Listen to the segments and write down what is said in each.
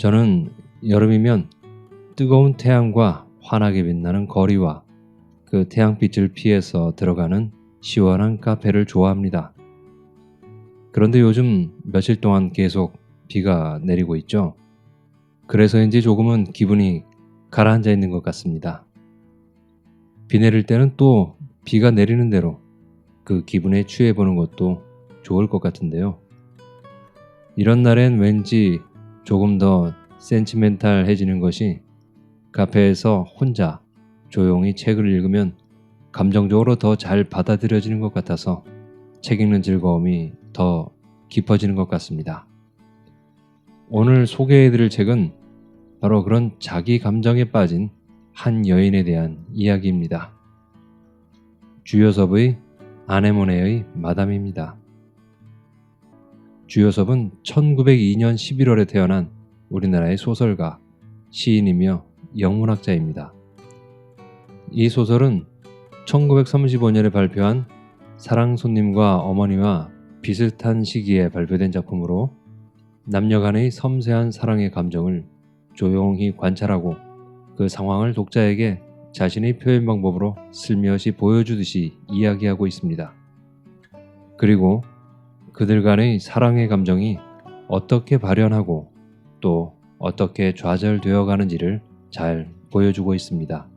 저는 여름이면 뜨거운 태양과 환하게 빛나는 거리와 그 태양빛을 피해서 들어가는 시원한 카페를 좋아합니다. 그런데 요즘 며칠 동안 계속 비가 내리고 있죠. 그래서인지 조금은 기분이 가라앉아 있는 것 같습니다. 비 내릴 때는 또 비가 내리는 대로 그 기분에 취해보는 것도 좋을 것 같은데요. 이런 날엔 왠지 조금 더 센티멘탈해지는 것이 카페에서 혼자 조용히 책을 읽으면 감정적으로 더 잘 받아들여지는 것 같아서 책 읽는 즐거움이 더 깊어지는 것 같습니다. 오늘 소개해드릴 책은 바로 그런 자기 감정에 빠진 한 여인에 대한 이야기입니다. 주요섭의 아네모네의 마담입니다. 주요섭은 1902년 11월에 태어난 우리나라의 소설가, 시인이며 영문학자입니다. 이 소설은 1935년에 발표한 사랑 손님과 어머니와 비슷한 시기에 발표된 작품으로 남녀 간의 섬세한 사랑의 감정을 조용히 관찰하고 그 상황을 독자에게 자신의 표현 방법으로 슬며시 보여주듯이 이야기하고 있습니다. 그리고 그들 간의 사랑의 감정이 어떻게 발현하고 또 어떻게 좌절되어 가는지를 잘 보여주고 있습니다.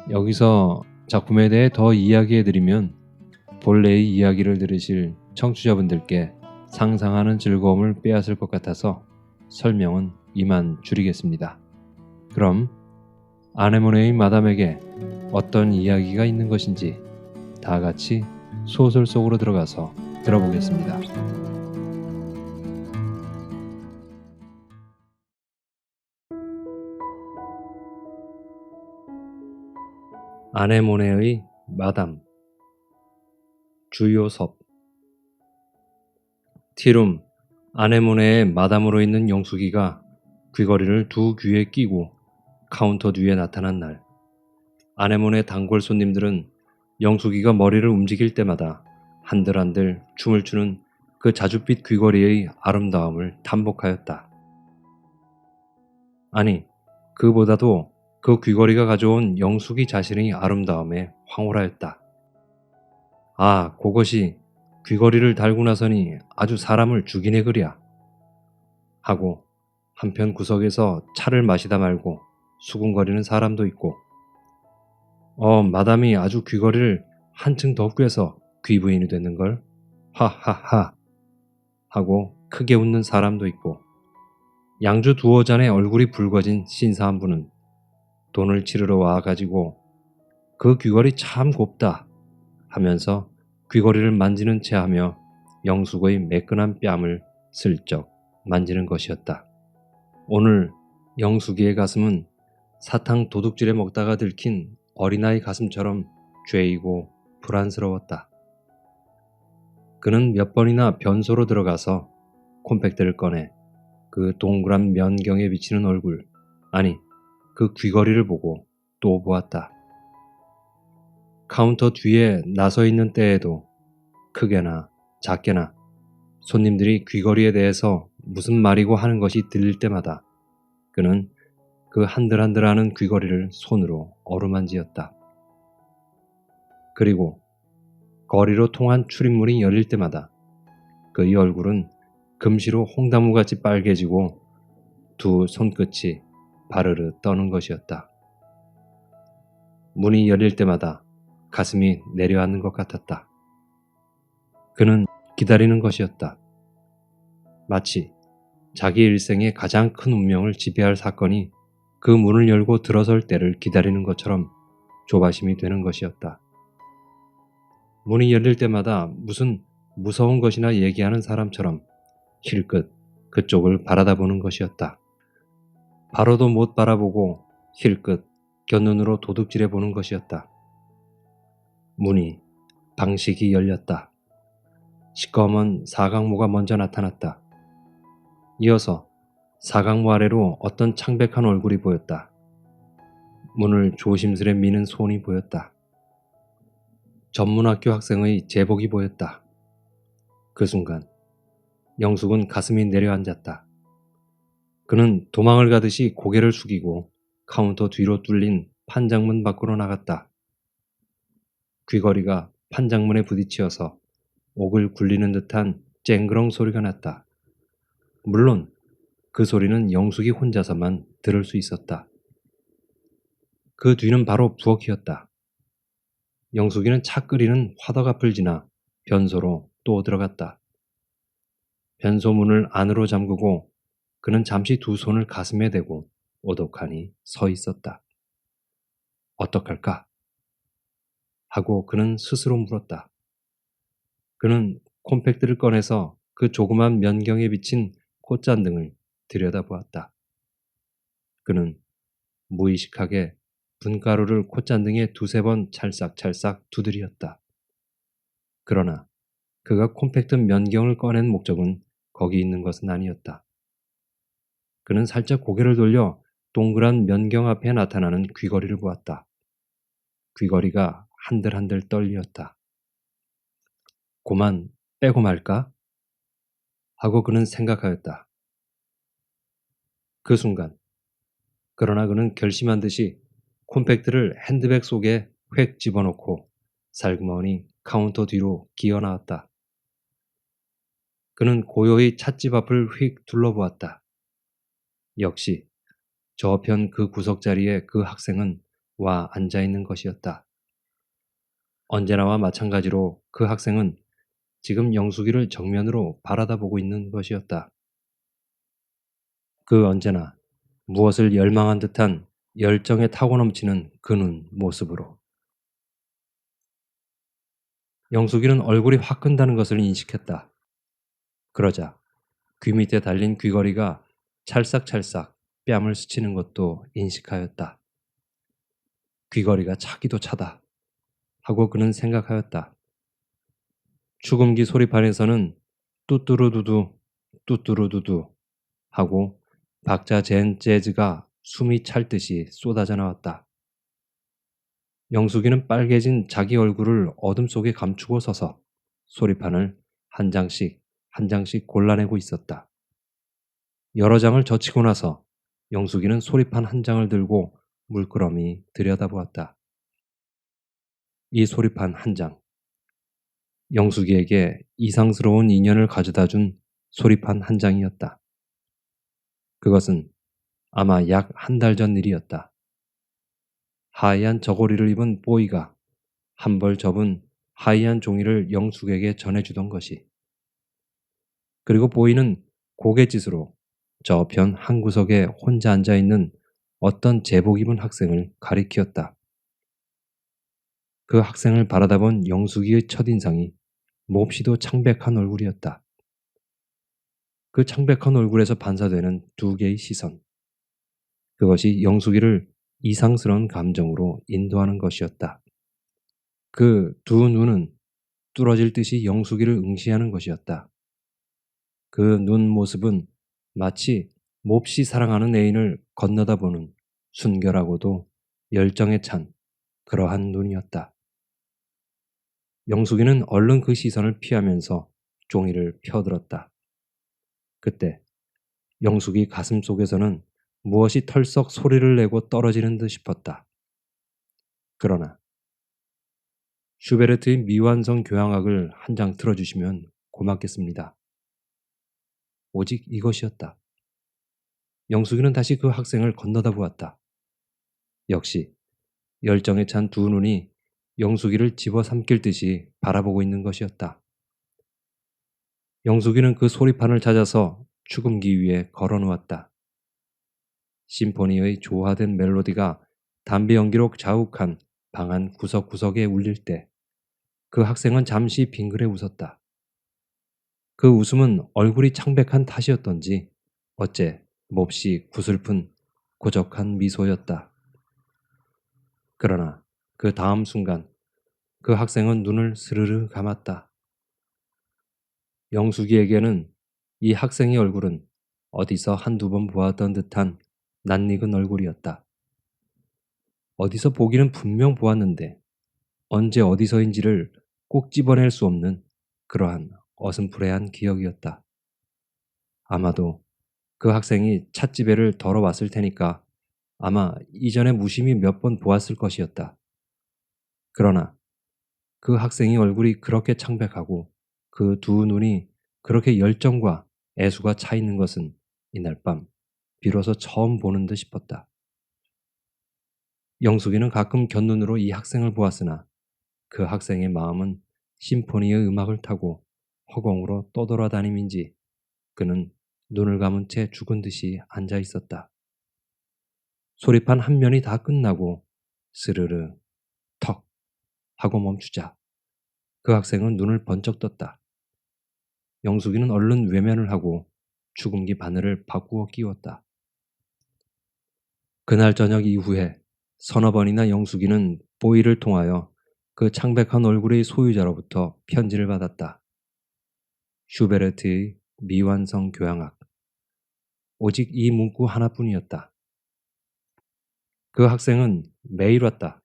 여기서 작품에 대해 더 이야기해드리면 본래의 이야기를 들으실 청취자분들께 상상하는 즐거움을 빼앗을 것 같아서 설명은 이만 줄이겠습니다. 그럼 아네모네의 마담에게 어떤 이야기가 있는 것인지 다 같이 소설 속으로 들어가서 들어보겠습니다. 아네모네의 마담. 주요섭. 티룸 아네모네의 마담으로 있는 영숙이가 귀걸이를 두 귀에 끼고 카운터 뒤에 나타난 날, 아네모네 단골 손님들은 영숙이가 머리를 움직일 때마다 한들한들 춤을 추는 그 자줏빛 귀걸이의 아름다움을 탐복하였다. 아니, 그보다도 그 귀걸이가 가져온 영숙이 자신의 아름다움에 황홀하였다. 아, 그것이 귀걸이를 달고 나서니 아주 사람을 죽이네 그랴 하고 한편 구석에서 차를 마시다 말고 수군거리는 사람도 있고, 마담이 아주 귀걸이를 한층 더 꿰서 귀부인이 됐는걸, 하하하 하고 크게 웃는 사람도 있고, 양주 두어 잔에 얼굴이 붉어진 신사 한 분은 돈을 치르러 와가지고 그 귀걸이 참 곱다 하면서 귀걸이를 만지는 채 하며 영숙의 매끈한 뺨을 슬쩍 만지는 것이었다. 오늘 영숙이의 가슴은 사탕 도둑질해 먹다가 들킨 어린아이 가슴처럼 죄이고 불안스러웠다. 그는 몇 번이나 변소로 들어가서 콤팩트를 꺼내 그 동그란 면경에 비치는 얼굴, 아니 그 귀걸이를 보고 또 보았다. 카운터 뒤에 나서 있는 때에도 크게나 작게나 손님들이 귀걸이에 대해서 무슨 말이고 하는 것이 들릴 때마다 그는 그 한들한들하는 귀걸이를 손으로 어루만지었다. 그리고 거리로 통한 출입문이 열릴 때마다 그의 얼굴은 금시로 홍나무같이 빨개지고 두 손끝이 바르르 떠는 것이었다. 문이 열릴 때마다 가슴이 내려앉는 것 같았다. 그는 기다리는 것이었다. 마치 자기 일생의 가장 큰 운명을 지배할 사건이 그 문을 열고 들어설 때를 기다리는 것처럼 조바심이 되는 것이었다. 문이 열릴 때마다 무슨 무서운 것이나 얘기하는 사람처럼 힐끗 그쪽을 바라다보는 것이었다. 바로도 못 바라보고 힐끗 곁눈으로 도둑질해 보는 것이었다. 문이 방식이 열렸다. 시꺼먼 사각모가 먼저 나타났다. 이어서 사각모 아래로 어떤 창백한 얼굴이 보였다. 문을 조심스레 미는 손이 보였다. 전문학교 학생의 제복이 보였다. 그 순간 영숙은 가슴이 내려앉았다. 그는 도망을 가듯이 고개를 숙이고 카운터 뒤로 뚫린 판장문 밖으로 나갔다. 귀걸이가 판장문에 부딪혀서 옥을 굴리는 듯한 쨍그렁 소리가 났다. 물론 그 소리는 영숙이 혼자서만 들을 수 있었다. 그 뒤는 바로 부엌이었다. 영숙이는 차 끓이는 화덕 앞을 지나 변소로 또 들어갔다. 변소 문을 안으로 잠그고 그는 잠시 두 손을 가슴에 대고 오독하니 서 있었다. 어떡할까? 하고 그는 스스로 물었다. 그는 콤팩트를 꺼내서 그 조그만 면경에 비친 콧잔등을 들여다보았다. 그는 무의식하게 분가루를 콧잔등에 두세 번 찰싹찰싹 두드렸다. 그러나 그가 콤팩트 면경을 꺼낸 목적은 거기 있는 것은 아니었다. 그는 살짝 고개를 돌려 동그란 면경 앞에 나타나는 귀걸이를 보았다. 귀걸이가 한들한들 떨리었다. 고만 빼고 말까? 하고 그는 생각하였다. 그 순간 그러나 그는 결심한 듯이 콤팩트를 핸드백 속에 획 집어넣고 살그머니 카운터 뒤로 기어 나왔다. 그는 고요히 찻집 앞을 휙 둘러보았다. 역시 저편 그 구석자리에 그 학생은 와 앉아있는 것이었다. 언제나와 마찬가지로 그 학생은 지금 영숙이를 정면으로 바라다보고 있는 것이었다. 그 언제나 무엇을 열망한 듯한 열정에 타고 넘치는 그 눈 모습으로. 영숙이는 얼굴이 화끈다는 것을 인식했다. 그러자 귀 밑에 달린 귀걸이가 찰싹찰싹 뺨을 스치는 것도 인식하였다. 귀걸이가 차기도 차다 하고 그는 생각하였다. 축음기 소리판에서는 뚜뚜루두두 뚜뚜루두두 하고 박자 젠 재즈가 숨이 찰 듯이 쏟아져 나왔다. 영숙이는 빨개진 자기 얼굴을 어둠 속에 감추고 서서 소리판을 한 장씩 한 장씩 골라내고 있었다. 여러 장을 젖히고 나서 영숙이는 소리판 한 장을 들고 물끄러미 들여다보았다. 이 소리판 한 장. 영숙이에게 이상스러운 인연을 가져다 준 소리판 한 장이었다. 그것은 아마 약 한 달 전 일이었다. 하얀 저고리를 입은 보이가 한 벌 접은 하얀 종이를 영숙에게 전해주던 것이. 그리고 보이는 고갯짓으로 저편 한 구석에 혼자 앉아있는 어떤 제복 입은 학생을 가리키었다. 그 학생을 바라다본 영숙이의 첫인상이 몹시도 창백한 얼굴이었다. 그 창백한 얼굴에서 반사되는 두 개의 시선. 그것이 영숙이를 이상스러운 감정으로 인도하는 것이었다. 그 두 눈은 뚫어질 듯이 영숙이를 응시하는 것이었다. 그 눈 모습은 마치 몹시 사랑하는 애인을 건너다 보는 순결하고도 열정에 찬 그러한 눈이었다. 영숙이는 얼른 그 시선을 피하면서 종이를 펴들었다. 그때 영숙이 가슴 속에서는 무엇이 털썩 소리를 내고 떨어지는 듯 싶었다. 그러나 슈베르트의 미완성 교향악을 한 장 틀어주시면 고맙겠습니다. 오직 이것이었다. 영숙이는 다시 그 학생을 건너다 보았다. 역시 열정에 찬 두 눈이 영숙이를 집어삼킬 듯이 바라보고 있는 것이었다. 영숙이는 그 소리판을 찾아서 축음기 위에 걸어놓았다. 심포니의 조화된 멜로디가 담배 연기로 자욱한 방 안 구석구석에 울릴 때 그 학생은 잠시 빙그레 웃었다. 그 웃음은 얼굴이 창백한 탓이었던지 어째 몹시 구슬픈 고적한 미소였다. 그러나 그 다음 순간 그 학생은 눈을 스르르 감았다. 영숙이에게는 이 학생의 얼굴은 어디서 한두 번 보았던 듯한 낯익은 얼굴이었다. 어디서 보기는 분명 보았는데 언제 어디서인지를 꼭 집어낼 수 없는 그러한 어슴푸레한 기억이었다. 아마도 그 학생이 찻집에를 덜어왔을 테니까 아마 이전에 무심히 몇 번 보았을 것이었다. 그러나 그 학생이 얼굴이 그렇게 창백하고 그 두 눈이 그렇게 열정과 애수가 차 있는 것은 이날 밤 비로소 처음 보는 듯 싶었다. 영숙이는 가끔 곁눈으로 이 학생을 보았으나 그 학생의 마음은 심포니의 음악을 타고 허공으로 떠돌아다님인지 그는 눈을 감은 채 죽은 듯이 앉아 있었다. 소리판 한 면이 다 끝나고 스르르 턱 하고 멈추자 그 학생은 눈을 번쩍 떴다. 영숙이는 얼른 외면을 하고 죽음기 바늘을 바꾸어 끼웠다. 그날 저녁 이후에 서너 번이나 영숙이는 보이를 통하여 그 창백한 얼굴의 소유자로부터 편지를 받았다. 슈베르트의 미완성 교향악. 오직 이 문구 하나뿐이었다. 그 학생은 매일 왔다.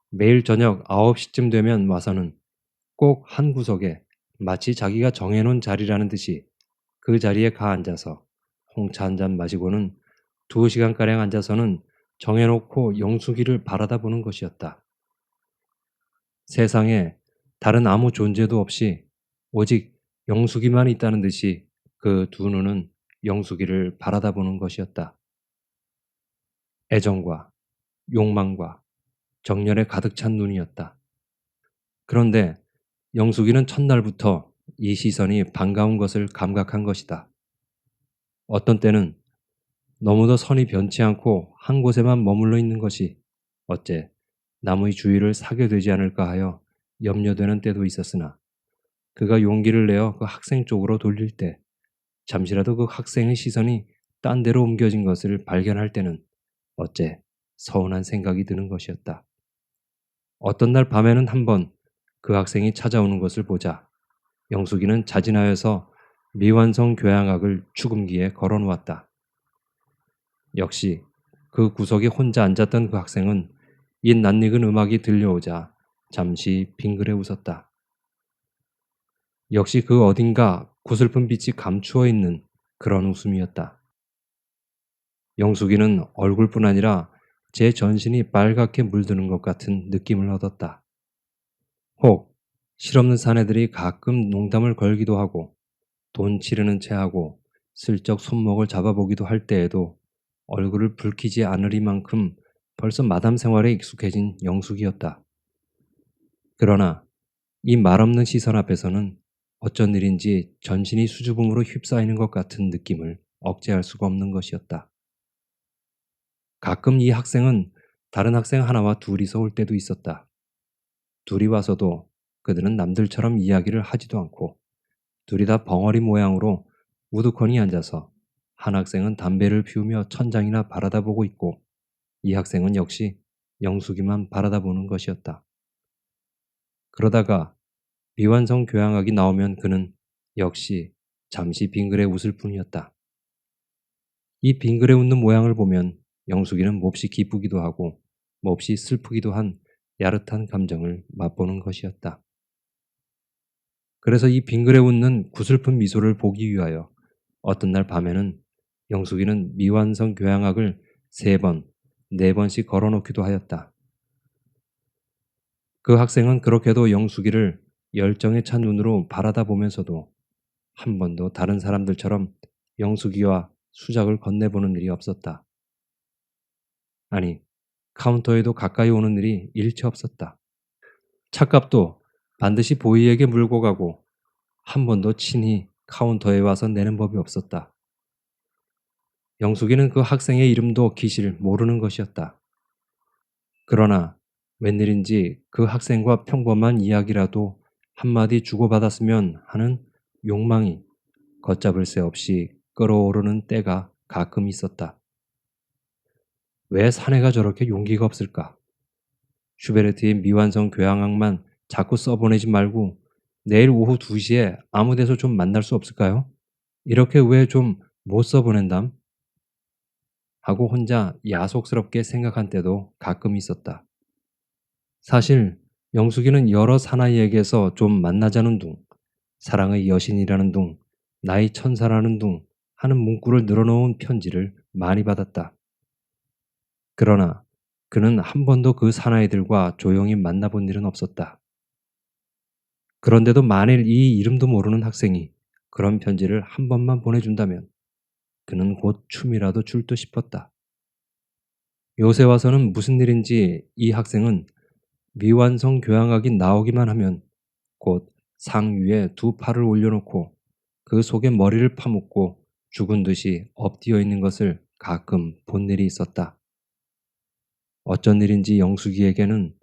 매일 저녁 9시쯤 되면 와서는 꼭 한 구석에 마치 자기가 정해놓은 자리라는 듯이 그 자리에 가 앉아서 홍차 한 잔 마시고는 2시간가량 앉아서는 정해놓고 영숙이를 바라다 보는 것이었다. 세상에 다른 아무 존재도 없이 오직 영숙이만 있다는 듯이 그 두 눈은 영숙이를 바라다 보는 것이었다. 애정과 욕망과 정열에 가득 찬 눈이었다. 그런데 영숙이는 첫날부터 이 시선이 반가운 것을 감각한 것이다. 어떤 때는 너무도 선이 변치 않고 한 곳에만 머물러 있는 것이 어째 남의 주의를 사게 되지 않을까 하여 염려되는 때도 있었으나 그가 용기를 내어 그 학생 쪽으로 돌릴 때 잠시라도 그 학생의 시선이 딴 데로 옮겨진 것을 발견할 때는 어째 서운한 생각이 드는 것이었다. 어떤 날 밤에는 한번 그 학생이 찾아오는 것을 보자 영숙이는 자진하여서 미완성 교향악을 축음기에 걸어놓았다. 역시 그 구석에 혼자 앉았던 그 학생은 이 낯익은 음악이 들려오자 잠시 빙그레 웃었다. 역시 그 어딘가 구슬픈 빛이 감추어 있는 그런 웃음이었다. 영숙이는 얼굴뿐 아니라 제 전신이 빨갛게 물드는 것 같은 느낌을 얻었다. 혹 실없는 사내들이 가끔 농담을 걸기도 하고 돈 치르는 채 하고 슬쩍 손목을 잡아보기도 할 때에도 얼굴을 붉히지 않으리만큼 벌써 마담 생활에 익숙해진 영숙이었다. 그러나 이 말없는 시선 앞에서는 어쩐 일인지 전신이 수줍음으로 휩싸이는 것 같은 느낌을 억제할 수가 없는 것이었다. 가끔 이 학생은 다른 학생 하나와 둘이서 올 때도 있었다. 둘이 와서도 그들은 남들처럼 이야기를 하지도 않고 둘이 다 벙어리 모양으로 우두커니 앉아서 한 학생은 담배를 피우며 천장이나 바라다보고 있고 이 학생은 역시 영숙이만 바라다보는 것이었다. 그러다가 미완성 교향악이 나오면 그는 역시 잠시 빙그레 웃을 뿐이었다. 이 빙그레 웃는 모양을 보면 영숙이는 몹시 기쁘기도 하고 몹시 슬프기도 한 야릇한 감정을 맛보는 것이었다. 그래서 이 빙그레 웃는 구슬픈 미소를 보기 위하여 어떤 날 밤에는 영숙이는 미완성 교향악을 3번, 4번씩 걸어놓기도 하였다. 그 학생은 그렇게도 영숙이를 열정에 찬 눈으로 바라다 보면서도 한 번도 다른 사람들처럼 영숙이와 수작을 건네보는 일이 없었다. 아니, 카운터에도 가까이 오는 일이 일체 없었다. 찻값도 반드시 보이에게 물고 가고 한 번도 친히 카운터에 와서 내는 법이 없었다. 영숙이는 그 학생의 이름도 기실 모르는 것이었다. 그러나 웬일인지 그 학생과 평범한 이야기라도 한마디 주고받았으면 하는 욕망이 걷잡을 새 없이 끓어오르는 때가 가끔 있었다. 왜 사내가 저렇게 용기가 없을까? 슈베르트의 미완성 교향악만 자꾸 써보내지 말고 내일 오후 2시에 아무 데서 좀 만날 수 없을까요? 이렇게 왜 좀 못 써보낸담? 하고 혼자 야속스럽게 생각한 때도 가끔 있었다. 사실 영숙이는 여러 사나이에게서 좀 만나자는 둥, 사랑의 여신이라는 둥, 나의 천사라는 둥, 하는 문구를 늘어놓은 편지를 많이 받았다. 그러나 그는 한 번도 그 사나이들과 조용히 만나본 일은 없었다. 그런데도 만일 이 이름도 모르는 학생이 그런 편지를 한 번만 보내준다면 그는 곧 춤이라도 출 듯 싶었다. 요새 와서는 무슨 일인지 이 학생은 미완성 교향악이 나오기만 하면 곧 상 위에 두 팔을 올려놓고 그 속에 머리를 파묻고 죽은 듯이 엎드려 있는 것을 가끔 본 일이 있었다. 어쩐 일인지 영숙이에게는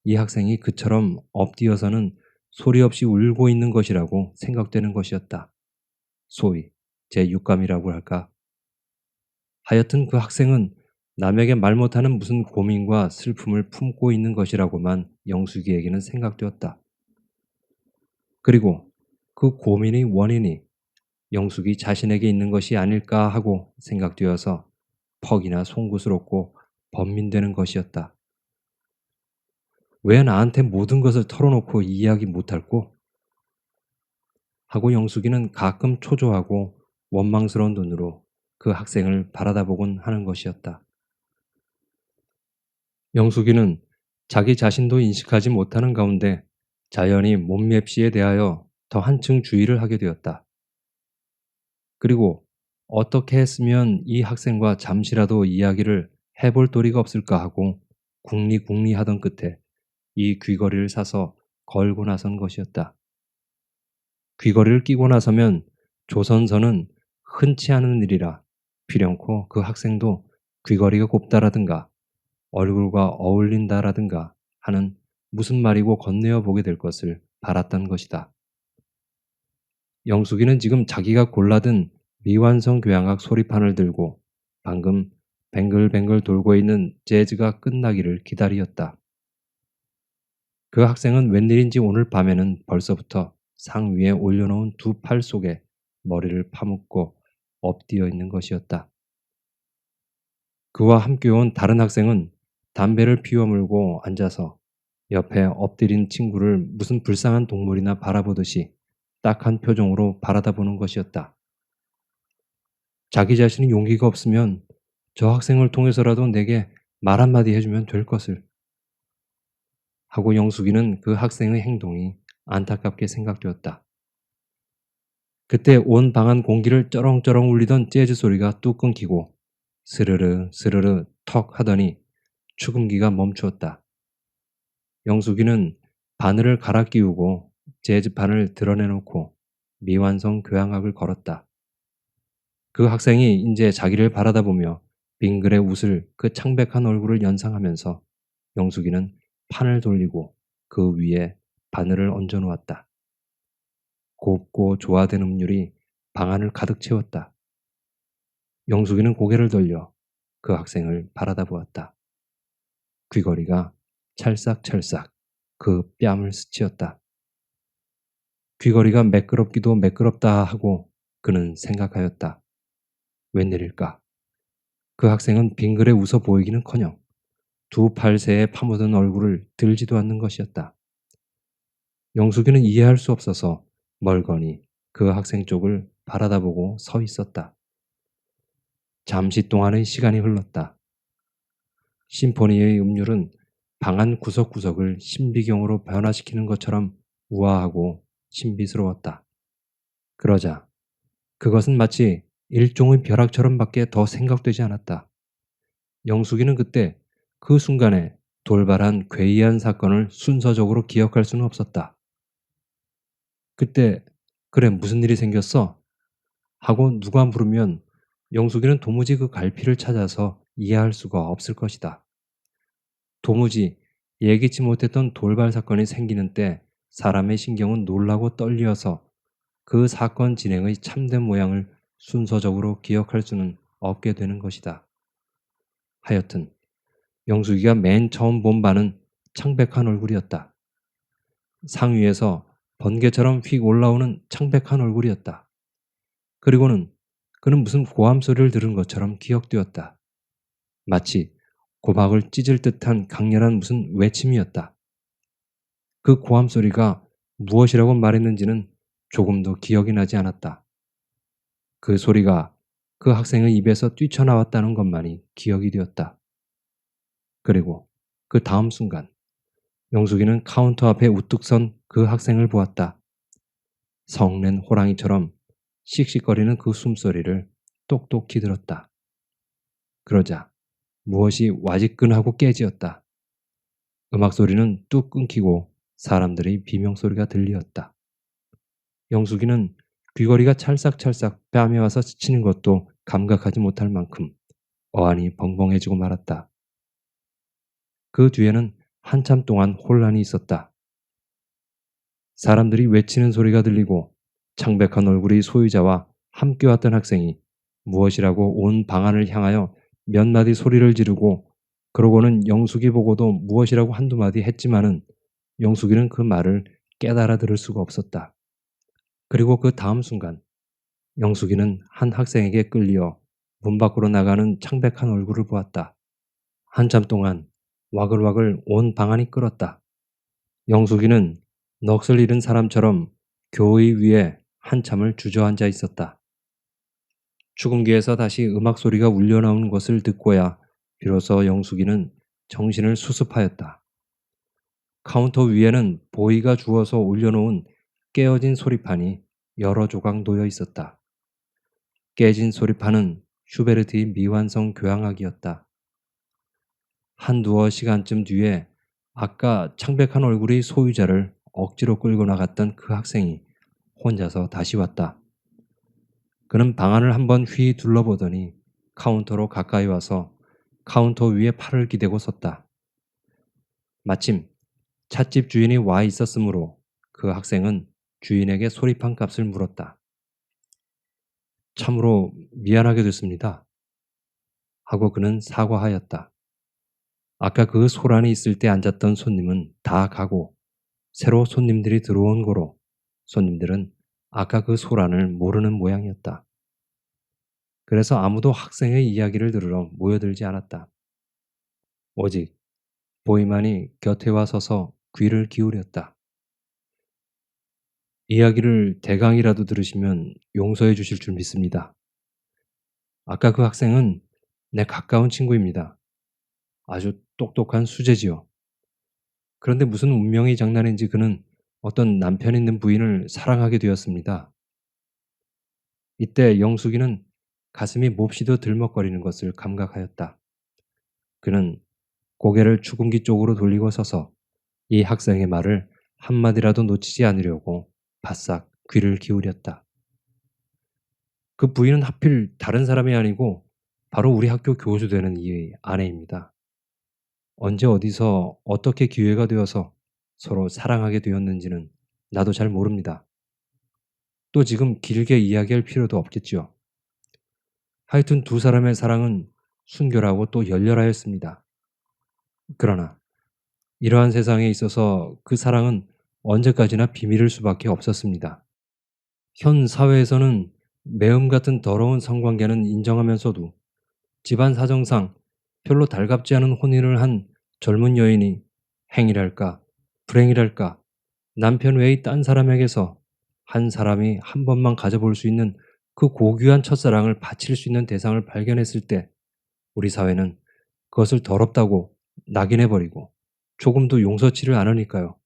이 학생이 그처럼 엎드려서는 소리 없이 울고 있는 것이라고 생각되는 것이었다. 소위 제 육감이라고 할까. 하여튼 그 학생은 남에게 말 못하는 무슨 고민과 슬픔을 품고 있는 것이라고만 영숙이에게는 생각되었다. 그리고 그 고민의 원인이 영숙이 자신에게 있는 것이 아닐까 하고 생각되어서 퍽이나 송구스럽고 번민되는 것이었다. 왜 나한테 모든 것을 털어놓고 이야기 못할꼬? 하고 영숙이는 가끔 초조하고 원망스러운 눈으로 그 학생을 바라다보곤 하는 것이었다. 영숙이는 자기 자신도 인식하지 못하는 가운데 자연히 몸맵시에 대하여 더 한층 주의를 하게 되었다. 그리고 어떻게 했으면 이 학생과 잠시라도 이야기를 해볼 도리가 없을까 하고 궁리궁리하던 끝에 이 귀걸이를 사서 걸고 나선 것이었다. 귀걸이를 끼고 나서면 조선서는 흔치 않은 일이라 필연코 그 학생도 귀걸이가 곱다라든가 얼굴과 어울린다라든가 하는 무슨 말이고 건네어 보게 될 것을 바랐던 것이다. 영숙이는 지금 자기가 골라든 미완성 교향악 소리판을 들고 방금 뱅글뱅글 돌고 있는 재즈가 끝나기를 기다리었다. 그 학생은 웬일인지 오늘 밤에는 벌써부터 상 위에 올려놓은 두 팔 속에 머리를 파묻고 엎드려 있는 것이었다. 그와 함께 온 다른 학생은 담배를 피워 물고 앉아서 옆에 엎드린 친구를 무슨 불쌍한 동물이나 바라보듯이 딱한 표정으로 바라다보는 것이었다. 자기 자신이 용기가 없으면 저 학생을 통해서라도 내게 말 한마디 해주면 될 것을. 하고 영숙이는 그 학생의 행동이 안타깝게 생각되었다. 그때 온 방 안 공기를 쩌렁쩌렁 울리던 재즈 소리가 뚝 끊기고 스르르 스르르 턱 하더니 축음기가 멈추었다. 영숙이는 바늘을 갈아 끼우고 재즈판을 드러내놓고 미완성 교향악을 걸었다. 그 학생이 이제 자기를 바라다보며 빙그레 웃을 그 창백한 얼굴을 연상하면서 영숙이는 판을 돌리고 그 위에 바늘을 얹어 놓았다. 곱고 조화된 음률이 방 안을 가득 채웠다. 영숙이는 고개를 돌려 그 학생을 바라다보았다. 귀걸이가 찰싹찰싹 그 뺨을 스치었다. 귀걸이가 매끄럽기도 매끄럽다 하고 그는 생각하였다. 웬일일까? 그 학생은 빙그레 웃어 보이기는커녕 두 팔새에 파묻은 얼굴을 들지도 않는 것이었다. 영숙이는 이해할 수 없어서 멀거니 그 학생 쪽을 바라다보고 서 있었다. 잠시 동안의 시간이 흘렀다. 심포니의 음률은 방 안 구석구석을 신비경으로 변화시키는 것처럼 우아하고 신비스러웠다. 그러자 그것은 마치 일종의 벼락처럼 밖에 더 생각되지 않았다. 영숙이는 그때 그 순간에 돌발한 괴이한 사건을 순서적으로 기억할 수는 없었다. 그때 그래 무슨 일이 생겼어? 하고 누가 물으면 영숙이는 도무지 그 갈피를 찾아서 이해할 수가 없을 것이다. 도무지 예기치 못했던 돌발 사건이 생기는 때 사람의 신경은 놀라고 떨려서 그 사건 진행의 참된 모양을 순서적으로 기억할 수는 없게 되는 것이다. 하여튼 영숙이가 맨 처음 본 바는 창백한 얼굴이었다. 상 위에서 번개처럼 휙 올라오는 창백한 얼굴이었다. 그리고는 그는 무슨 고함 소리를 들은 것처럼 기억되었다. 마치 고막을 찢을 듯한 강렬한 무슨 외침이었다. 그 고함 소리가 무엇이라고 말했는지는 조금도 기억이 나지 않았다. 그 소리가 그 학생의 입에서 뛰쳐나왔다는 것만이 기억이 되었다. 그리고 그 다음 순간 영숙이는 카운터 앞에 우뚝 선 그 학생을 보았다. 성낸 호랑이처럼 씩씩거리는 그 숨소리를 똑똑히 들었다. 그러자 무엇이 와지끈하고 깨지었다. 음악 소리는 뚝 끊기고 사람들의 비명소리가 들리었다. 영숙이는 귀걸이가 찰싹찰싹 뺨에 와서 스치는 것도 감각하지 못할 만큼 어안이 벙벙해지고 말았다. 그 뒤에는 한참 동안 혼란이 있었다. 사람들이 외치는 소리가 들리고 창백한 얼굴의 소유자와 함께 왔던 학생이 무엇이라고 온 방안을 향하여 몇 마디 소리를 지르고 그러고는 영숙이 보고도 무엇이라고 한두 마디 했지만은 영숙이는 그 말을 깨달아 들을 수가 없었다. 그리고 그 다음 순간 영숙이는 한 학생에게 끌려 문 밖으로 나가는 창백한 얼굴을 보았다. 한참 동안 와글와글 온 방안이 끓었다. 영숙이는 넋을 잃은 사람처럼 교의 위에 한참을 주저앉아 있었다. 축음기에서 다시 음악 소리가 울려나오는 것을 듣고야 비로소 영숙이는 정신을 수습하였다. 카운터 위에는 보이가 주워서 올려놓은 깨어진 소리판이 여러 조각 놓여 있었다. 깨진 소리판은 슈베르트의 미완성 교향악이었다. 한두어 시간쯤 뒤에 아까 창백한 얼굴의 소유자를 억지로 끌고 나갔던 그 학생이 혼자서 다시 왔다. 그는 방안을 한번 휘 둘러보더니 카운터로 가까이 와서 카운터 위에 팔을 기대고 섰다. 마침 찻집 주인이 와 있었으므로 그 학생은 주인에게 소리판 값을 물었다. 참으로 미안하게 됐습니다. 하고 그는 사과하였다. 아까 그 소란이 있을 때 앉았던 손님은 다 가고 새로 손님들이 들어온 거로 손님들은 아까 그 소란을 모르는 모양이었다. 그래서 아무도 학생의 이야기를 들으러 모여들지 않았다. 오직 보이만이 곁에 와 서서 귀를 기울였다. 이야기를 대강이라도 들으시면 용서해 주실 줄 믿습니다. 아까 그 학생은 내 가까운 친구입니다. 아주 똑똑한 수재지요. 그런데 무슨 운명의 장난인지 그는 어떤 남편 있는 부인을 사랑하게 되었습니다. 이때 영숙이는 가슴이 몹시도 들먹거리는 것을 감각하였다. 그는 고개를 축음기 쪽으로 돌리고 서서 이 학생의 말을 한마디라도 놓치지 않으려고 바싹 귀를 기울였다. 그 부인은 하필 다른 사람이 아니고 바로 우리 학교 교수 되는 이의 아내입니다. 언제 어디서 어떻게 기회가 되어서 서로 사랑하게 되었는지는 나도 잘 모릅니다. 또 지금 길게 이야기할 필요도 없겠지요. 하여튼 두 사람의 사랑은 순결하고 또 열렬하였습니다. 그러나 이러한 세상에 있어서 그 사랑은 언제까지나 비밀일 수밖에 없었습니다. 현 사회에서는 매음 같은 더러운 성관계는 인정하면서도 집안 사정상 별로 달갑지 않은 혼인을 한 젊은 여인이 행이랄까 불행이랄까 남편 외의 딴 사람에게서 한 사람이 한 번만 가져볼 수 있는 그 고귀한 첫사랑을 바칠 수 있는 대상을 발견했을 때 우리 사회는 그것을 더럽다고 낙인해버리고 조금도 용서치를 않으니까요.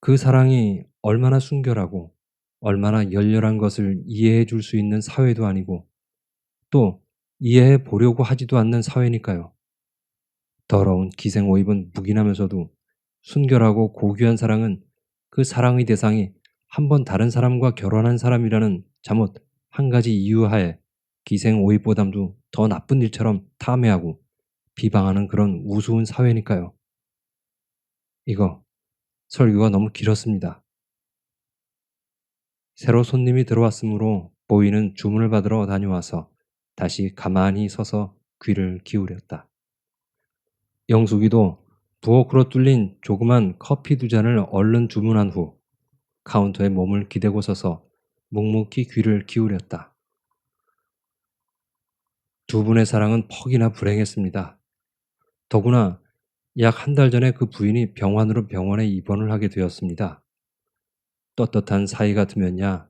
그 사랑이 얼마나 순결하고 얼마나 열렬한 것을 이해해 줄 수 있는 사회도 아니고 또 이해해 보려고 하지도 않는 사회니까요. 더러운 기생오입은 묵인하면서도 순결하고 고귀한 사랑은 그 사랑의 대상이 한 번 다른 사람과 결혼한 사람이라는 잠옷 한 가지 이유하에 기생오입보담도 더 나쁜 일처럼 탐해하고 비방하는 그런 우스운 사회니까요. 이거 설교가 너무 길었습니다. 새로 손님이 들어왔으므로 보이는 주문을 받으러 다녀와서 다시 가만히 서서 귀를 기울였다. 영숙이도 부엌으로 뚫린 조그만 커피 두 잔을 얼른 주문한 후 카운터에 몸을 기대고 서서 묵묵히 귀를 기울였다. 두 분의 사랑은 퍽이나 불행했습니다. 더구나 약 한 달 전에 그 부인이 병환으로 병원에 입원을 하게 되었습니다. 떳떳한 사이 같으면야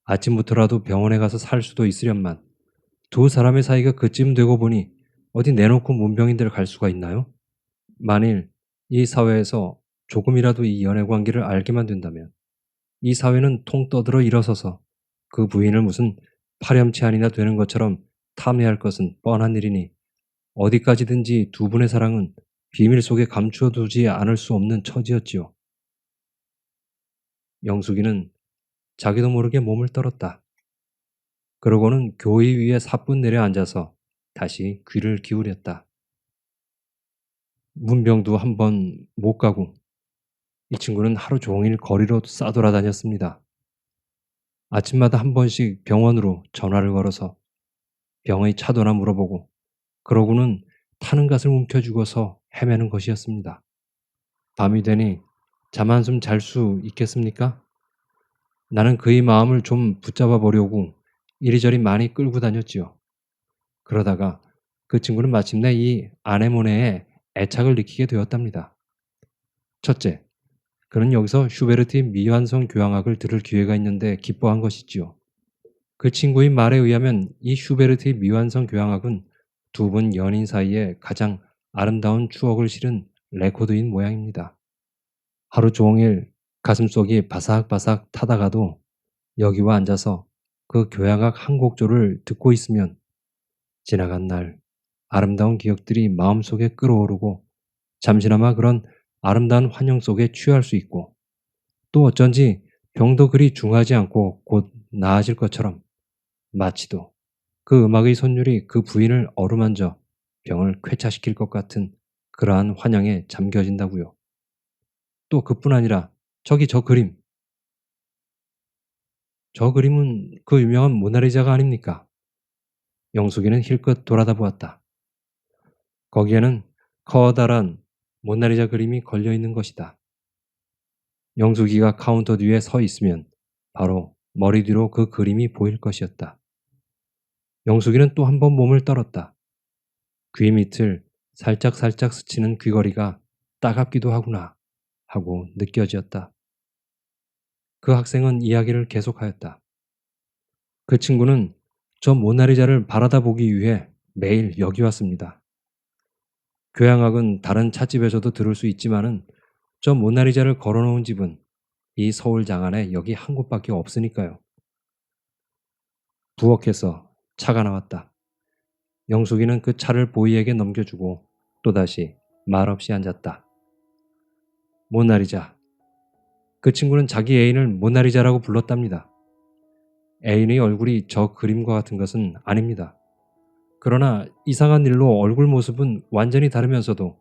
아침부터라도 병원에 가서 살 수도 있으련만 두 사람의 사이가 그쯤 되고 보니 어디 내놓고 문병인들 갈 수가 있나요? 만일 이 사회에서 조금이라도 이 연애 관계를 알게만 된다면 이 사회는 통 떠들어 일어서서 그 부인을 무슨 파렴치한이나 되는 것처럼 탐해할 것은 뻔한 일이니 어디까지든지 두 분의 사랑은 비밀 속에 감추어 두지 않을 수 없는 처지였지요. 영숙이는 자기도 모르게 몸을 떨었다. 그러고는 교의 위에 사뿐 내려앉아서 다시 귀를 기울였다. 문병도 한 번 못 가고 이 친구는 하루 종일 거리로 싸돌아다녔습니다. 아침마다 한 번씩 병원으로 전화를 걸어서 병의 차도나 물어보고 그러고는 타는 갓을 움켜쥐고서 헤매는 것이었습니다. 밤이 되니 잠 한숨 잘 수 있겠습니까? 나는 그의 마음을 좀 붙잡아 보려고 이리저리 많이 끌고 다녔지요. 그러다가 그 친구는 마침내 이 아네모네에 애착을 느끼게 되었답니다. 첫째, 그는 여기서 슈베르트의 미완성 교향악을 들을 기회가 있는데 기뻐한 것이지요. 그 친구의 말에 의하면 이 슈베르트의 미완성 교향악은 두 분 연인 사이에 가장 아름다운 추억을 실은 레코드인 모양입니다. 하루 종일 가슴속이 바삭바삭 타다가도 여기와 앉아서 그 교향악 한 곡조를 듣고 있으면 지나간 날 아름다운 기억들이 마음속에 끌어오르고 잠시나마 그런 아름다운 환영 속에 취할 수 있고 또 어쩐지 병도 그리 중하지 않고 곧 나아질 것처럼 마치도 그 음악의 선율이 그 부인을 어루만져 병을 쾌차시킬 것 같은 그러한 환영에 잠겨진다고요. 또 그뿐 아니라 저기 저 그림. 저 그림은 그 유명한 모나리자가 아닙니까? 영숙이는 힐끗 돌아다 보았다. 거기에는 커다란 모나리자 그림이 걸려 있는 것이다. 영숙이가 카운터 뒤에 서 있으면 바로 머리 뒤로 그 그림이 보일 것이었다. 영숙이는 또 한 번 몸을 떨었다. 귀 밑을 살짝살짝 스치는 귀걸이가 따갑기도 하구나 하고 느껴졌다. 그 학생은 이야기를 계속하였다. 그 친구는 저 모나리자를 바라다 보기 위해 매일 여기 왔습니다. 교향악은 다른 찻집에서도 들을 수 있지만은 저 모나리자를 걸어놓은 집은 이 서울 장안에 여기 한 곳밖에 없으니까요. 부엌에서 차가 나왔다. 영숙이는 그 차를 보이에게 넘겨주고 또다시 말없이 앉았다. 모나리자. 그 친구는 자기 애인을 모나리자라고 불렀답니다. 애인의 얼굴이 저 그림과 같은 것은 아닙니다. 그러나 이상한 일로 얼굴 모습은 완전히 다르면서도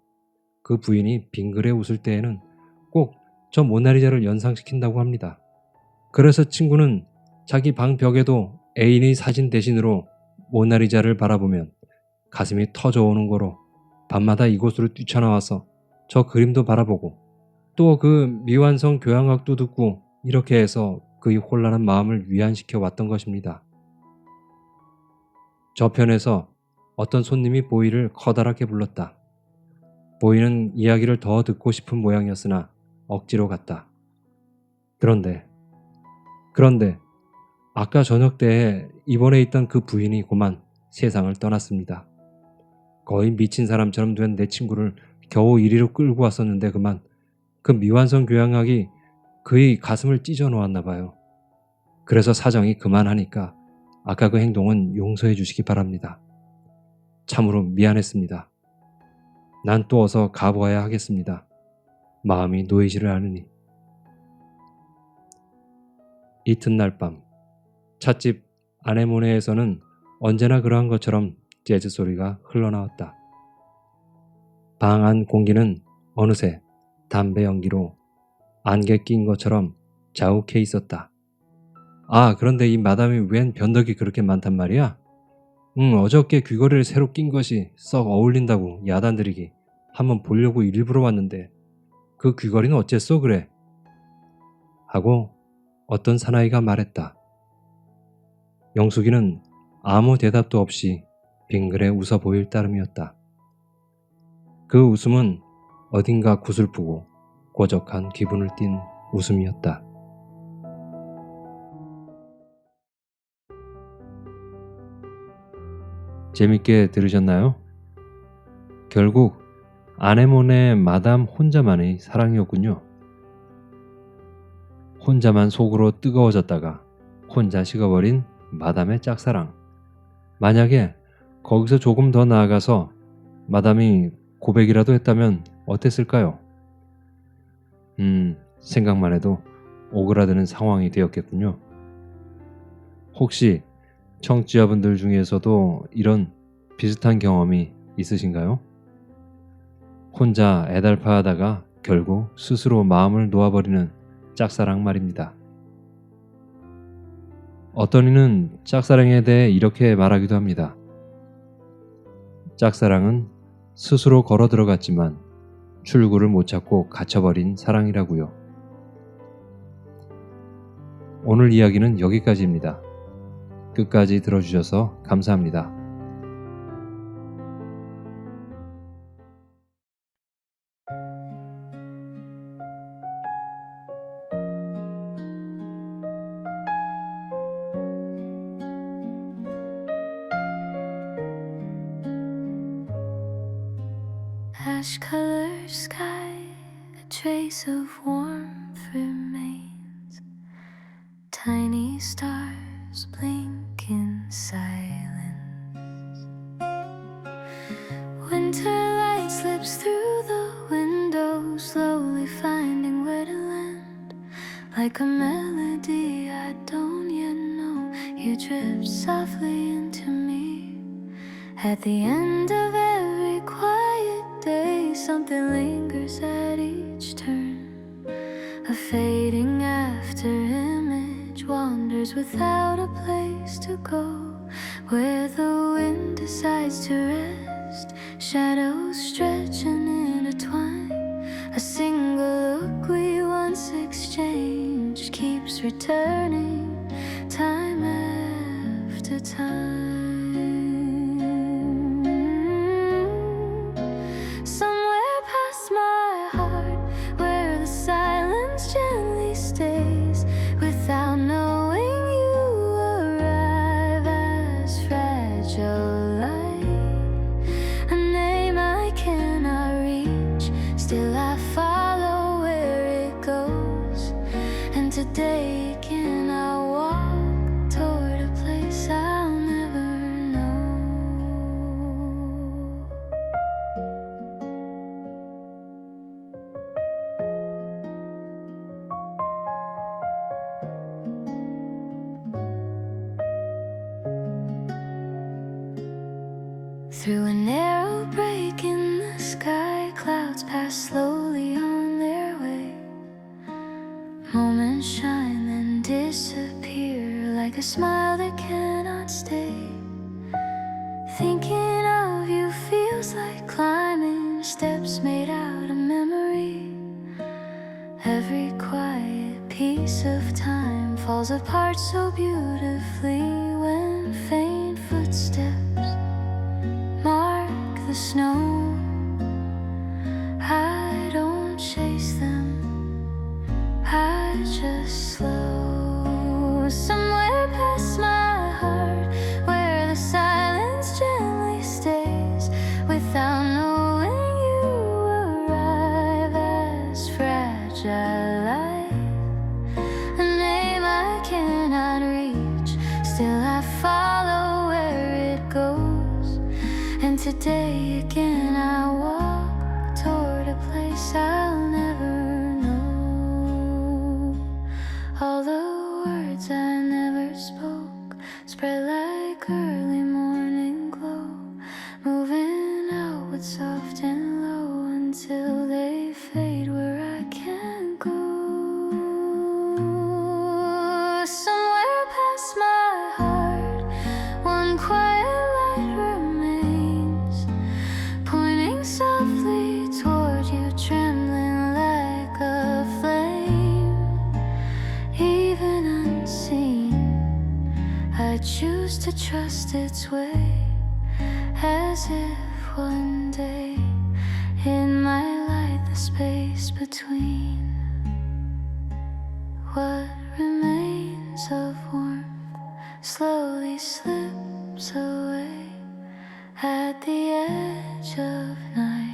그 부인이 빙그레 웃을 때에는 꼭 저 모나리자를 연상시킨다고 합니다. 그래서 친구는 자기 방 벽에도 애인의 사진 대신으로 모나리자를 바라보면 가슴이 터져오는 거로 밤마다 이곳으로 뛰쳐나와서 저 그림도 바라보고 또 그 미완성 교향악도 듣고 이렇게 해서 그의 혼란한 마음을 위안시켜 왔던 것입니다. 저편에서 어떤 손님이 보이를 커다랗게 불렀다. 보이는 이야기를 더 듣고 싶은 모양이었으나 억지로 갔다. 그런데 아까 저녁 때에 입원해 있던 그 부인이 고만 세상을 떠났습니다. 거의 미친 사람처럼 된 내 친구를 겨우 이리로 끌고 왔었는데 그만 그 미완성 교향악이 그의 가슴을 찢어 놓았나 봐요. 그래서 사정이 그만하니까 아까 그 행동은 용서해 주시기 바랍니다. 참으로 미안했습니다. 난 또 어서 가보아야 하겠습니다. 마음이 놓이지를 않으니. 이튿날 밤 찻집 아네모네에서는 언제나 그러한 것처럼 재즈 소리가 흘러나왔다. 방 안 공기는 어느새 담배 연기로 안개 낀 것처럼 자욱해 있었다. 아, 그런데 이 마담이 웬 변덕이 그렇게 많단 말이야? 어저께 귀걸이를 새로 낀 것이 썩 어울린다고 야단들이기 한번 보려고 일부러 왔는데 그 귀걸이는 어째서 그래? 하고 어떤 사나이가 말했다. 영숙이는 아무 대답도 없이 빙그레 웃어 보일 따름이었다. 그 웃음은 어딘가 구슬프고 고적한 기분을 띤 웃음이었다. 재밌게 들으셨나요? 결국 아네모네 마담 혼자만의 사랑이었군요. 혼자만 속으로 뜨거워졌다가 혼자 식어버린 마담의 짝사랑. 만약에 거기서 조금 더 나아가서 마담이 고백이라도 했다면 어땠을까요? 생각만 해도 오그라드는 상황이 되었겠군요. 혹시 청취자분들 중에서도 이런 비슷한 경험이 있으신가요? 혼자 애달파하다가 결국 스스로 마음을 놓아버리는 짝사랑 말입니다. 어떤 이는 짝사랑에 대해 이렇게 말하기도 합니다. 짝사랑은 스스로 걸어 들어갔지만 출구를 못 찾고 갇혀버린 사랑이라고요. 오늘 이야기는 여기까지입니다. 끝까지 들어주셔서 감사합니다. Ash-colored sky, a trace of warmth remains. Tiny stars blink in silence. Winter light slips through the window, slowly finding where to land. Like a melody I don't yet know, you drip softly into me. At the end of every quiet day, something lingers at each turn. A fading after image wanders without a place to go. Where the wind decides to rest, shadows stretch and intertwine. A single look we once exchanged keeps returning time after time. Somewhere past my heart, where the silence gently stays, without knowing you arrive as fragile light. A name I cannot reach, still I follow where it goes. And today again I walk toward a place I'll never know. Through a narrow break in the sky, clouds pass slowly on their way. Moments shine then disappear, like a smile that cannot stay. Thinking of you feels like climbing steps made out of memory. Every quiet piece of time falls apart so beautifully when faint footsteps mark the snow. I don't chase them, I just slow. Somewhere past my heart, where the silence gently stays, without knowing you arrive as fragile life. A name I cannot reach, still I follow where it goes. And today again I walk toward a place I'll never know. All the words I never spoke spread like early morning glow, moving outward soft and low until they fade where I can't go. Somewhere past my heart, one quiet light remains, pointing softly toward you, trembling like a flame. Even unseen, I choose to trust its way, as if one day in my light the space between what remains of warmth slowly slips away at the edge of night.